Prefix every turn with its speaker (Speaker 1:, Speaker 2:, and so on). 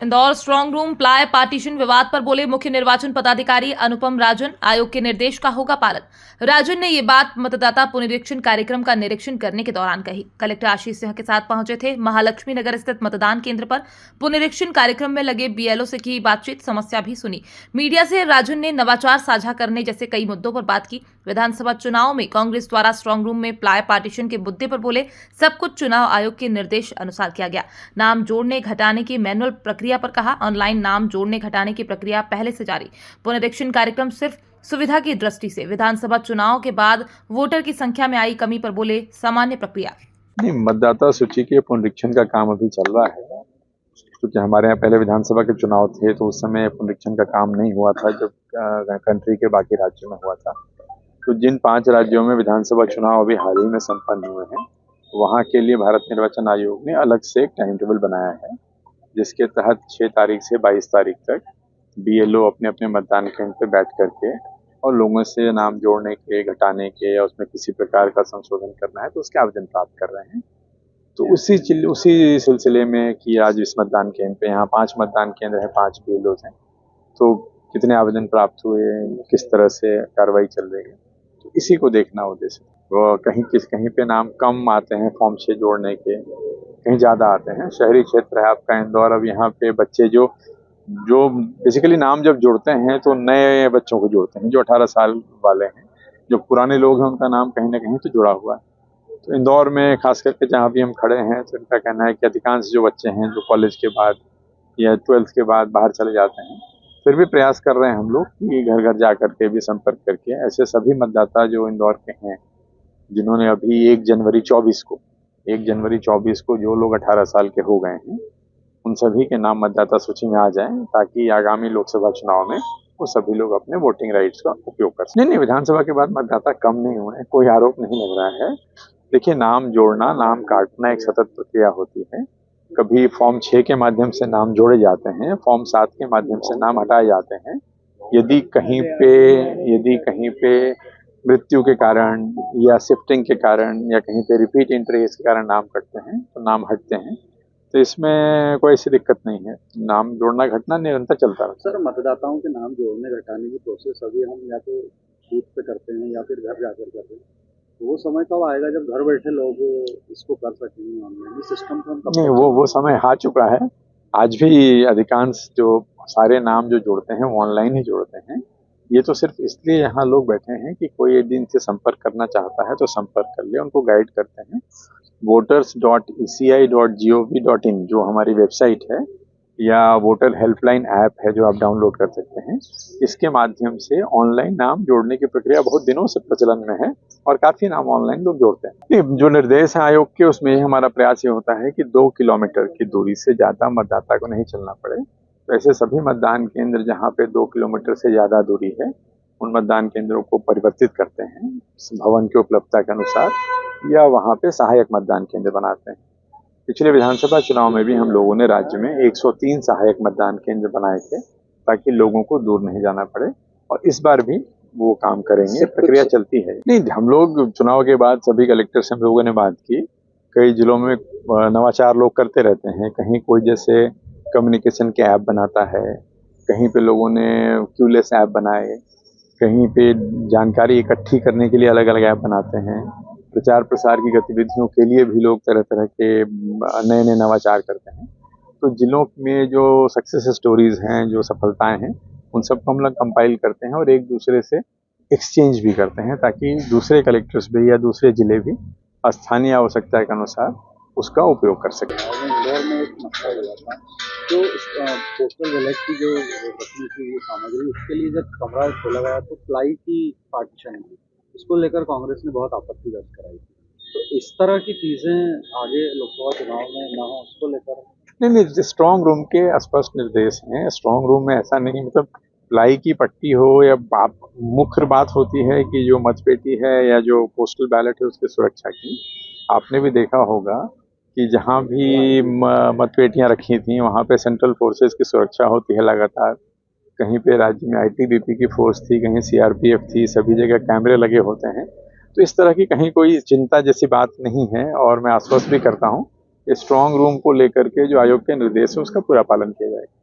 Speaker 1: Indore strong room ply partition विवाद पर बोले मुख्य निर्वाचन पदाधिकारी अनुपम राजन। आयोग के निर्देश का होगा पालन। राजन ने ये बात मतदाता पुनरीक्षण कार्यक्रम का निरीक्षण करने के दौरान कही। कलेक्टर आशीष सिंह के साथ पहुंचे थे। महालक्ष्मी नगर स्थित मतदान केंद्र पर पुनरीक्षण कार्यक्रम में लगे बीएलओ से की बातचीत, समस्या भी सुनी। मीडिया से राजन ने नवाचार साझा करने जैसे कई मुद्दों पर बात की। विधानसभा चुनाव में कांग्रेस द्वारा स्ट्रांग रूम में प्लाय पार्टीशन के मुद्दे पर बोले सब कुछ चुनाव आयोग के निर्देश अनुसार किया गया। नाम जोड़ने घटाने की मैनुअल प्रक्रिया पर कहा, ऑनलाइन नाम जोड़ने घटाने की प्रक्रिया पहले से जारी। पुनरीक्षण कार्यक्रम सिर्फ सुविधा की दृष्टि से। विधानसभा चुनाव के बाद वोटर की संख्या में आई कमी पर बोले सामान्य प्रक्रिया।
Speaker 2: नहीं, मतदाता सूची के पुनरीक्षण का काम अभी चल रहा है, क्योंकि हमारे यहाँ पहले विधानसभा के चुनाव थे तो उस समय पुनरीक्षण का काम नहीं हुआ था जब कंट्री के बाकी राज्यों में हुआ था। तो जिन 5 राज्यों में विधानसभा चुनाव अभी हाल ही में संपन्न हुए हैं, वहाँ के लिए भारत निर्वाचन आयोग ने अलग से एक टाइम टेबल बनाया है, जिसके तहत 6 तारीख से 22 तारीख तक बीएलओ अपने अपने मतदान केंद्र पे बैठ करके और लोगों से नाम जोड़ने के, घटाने के या उसमें किसी प्रकार का संशोधन करना है तो उसके आवेदन प्राप्त कर रहे हैं। तो उसी सिलसिले में कि आज इस मतदान केंद्र पे यहाँ 5 मतदान केंद्र हैं, 5 बीएलओ हैं, तो कितने आवेदन प्राप्त हुए, किस तरह से कार्रवाई चल रही है, तो इसी को देखना उद्देश्य। वो कहीं पे नाम कम आते हैं फॉर्म 6 जोड़ने के, कहीं ज़्यादा आते हैं। शहरी क्षेत्र है आपका इंदौर, अब यहाँ पे बच्चे जो बेसिकली नाम जब जोड़ते हैं तो नए बच्चों को जोड़ते हैं जो 18 साल वाले हैं। जो पुराने लोग हैं उनका नाम कहीं ना कहीं तो जुड़ा हुआ है। तो इंदौर में खास करके जहाँ भी हम खड़े हैं तो इनका कहना है कि अधिकांश जो बच्चे हैं जो कॉलेज के बाद या 12th के बाद बाहर चले जाते हैं, फिर भी प्रयास कर रहे हैं हम लोग कि घर घर जा करके भी संपर्क करके ऐसे सभी मतदाता जो इंदौर के हैं जिन्होंने अभी 1 जनवरी 24 को जो लोग 18 साल के हो गए हैं, उन सभी के नाम मतदाता सूची में आ जाएं ताकि आगामी लोकसभा चुनाव में वो सभी लोग अपने वोटिंग राइट्स का उपयोग कर सकें। नहीं, विधानसभा के बाद मतदाता कम नहीं हुए हैं, कोई आरोप नहीं लग रहा है। देखिए, नाम जोड़ना, नाम काटना एक सतत प्रक्रिया होती है। कभी फॉर्म 6 के माध्यम से नाम जोड़े जाते हैं, फॉर्म 7 के माध्यम से नाम हटाए जाते हैं। यदि कहीं पे मृत्यु के कारण या शिफ्टिंग के कारण या कहीं पे रिपीट एंट्रीज के कारण नाम कटते हैं तो नाम हटते हैं, तो इसमें कोई ऐसी दिक्कत नहीं है। नाम जोड़ना घटना निरंतर चलता रहता है।
Speaker 3: सर, मतदाताओं के नाम जोड़ने घटाने की प्रोसेस अभी हम या तो बूथ पे करते हैं या फिर घर जाकर करते हैं, तो वो समय कब आएगा जब घर बैठे लोग इसको कर सकेंगे ऑनलाइन सिस्टम पे?
Speaker 2: नहीं, वो समय आ चुका है। आज भी अधिकांश जो सारे नाम जो जोड़ते हैं वो ऑनलाइन ही जोड़ते हैं। ये तो सिर्फ इसलिए यहाँ लोग बैठे हैं कि कोई यदि इनसे संपर्क करना चाहता है तो संपर्क कर ले, उनको गाइड करते हैं। voters.eci.gov.in जो हमारी वेबसाइट है या वोटर हेल्पलाइन ऐप है जो आप डाउनलोड कर सकते हैं, इसके माध्यम से ऑनलाइन नाम जोड़ने की प्रक्रिया बहुत दिनों से प्रचलन में है और काफी नाम ऑनलाइन लोग जोड़ते हैं। जो निर्देश है आयोग के, उसमें हमारा प्रयास ये होता है कि 2 किलोमीटर की दूरी से ज्यादा मतदाता को नहीं चलना पड़े। तो ऐसे सभी मतदान केंद्र जहाँ पे 2 किलोमीटर से ज्यादा दूरी है, उन मतदान केंद्रों को परिवर्तित करते हैं भवन की उपलब्धता के अनुसार या वहाँ पे सहायक मतदान केंद्र बनाते हैं। पिछले विधानसभा चुनाव में भी हम लोगों ने राज्य में 103 सहायक मतदान केंद्र बनाए थे ताकि लोगों को दूर नहीं जाना पड़े, और इस बार भी वो काम करेंगे। प्रक्रिया चलती है। नहीं, हम लोग चुनाव के बाद सभी कलेक्टर से हम लोगों ने बात की। कई जिलों में नवाचार लोग करते रहते हैं। कहीं कोई जैसे कम्युनिकेशन के ऐप बनाता है, कहीं पे लोगों ने क्यूलेस ऐप बनाए, कहीं पे जानकारी इकट्ठी करने के लिए अलग अलग ऐप बनाते हैं। प्रचार प्रसार की गतिविधियों के लिए भी लोग तरह तरह के नए नए नवाचार करते हैं। तो जिलों में जो सक्सेस स्टोरीज हैं, जो सफलताएं हैं, उन सबको हम लोग कंपाइल करते हैं और एक दूसरे से एक्सचेंज भी करते हैं ताकि दूसरे कलेक्टर्स भी या दूसरे जिले भी स्थानीय आवश्यकता के अनुसार उसका उपयोग कर सकें।
Speaker 3: इंदौर में एक मसला हुआ था जो पोस्टल बैलेट की जो रखने की सामग्री, उसके लिए जब कमरा खोला गया तो प्लाई की पार्टीशन हुई, इसको लेकर कांग्रेस ने बहुत आपत्ति दर्ज कराई थी। तो इस तरह की चीजें आगे लोकसभा चुनाव में ना हो, उसको लेकर
Speaker 2: नहीं, स्ट्रांग रूम के स्पष्ट निर्देश हैं। स्ट्रांग रूम में ऐसा नहीं, मतलब प्लाई की पट्टी हो या मुख्य बात होती है कि जो मतपेटी है या जो पोस्टल बैलेट है उसकी सुरक्षा की। आपने भी देखा होगा कि जहाँ भी मतपेटियाँ रखी थी वहाँ पे सेंट्रल फोर्सेस की सुरक्षा होती है लगातार। कहीं पे राज्य में आईटीबीपी की फोर्स थी, कहीं सीआरपीएफ थी, सभी जगह कैमरे लगे होते हैं। तो इस तरह की कहीं कोई चिंता जैसी बात नहीं है और मैं आश्वस्त भी करता हूँ स्ट्रांग रूम को लेकर के जो आयोग के निर्देश है उसका पूरा पालन किया जाएगा।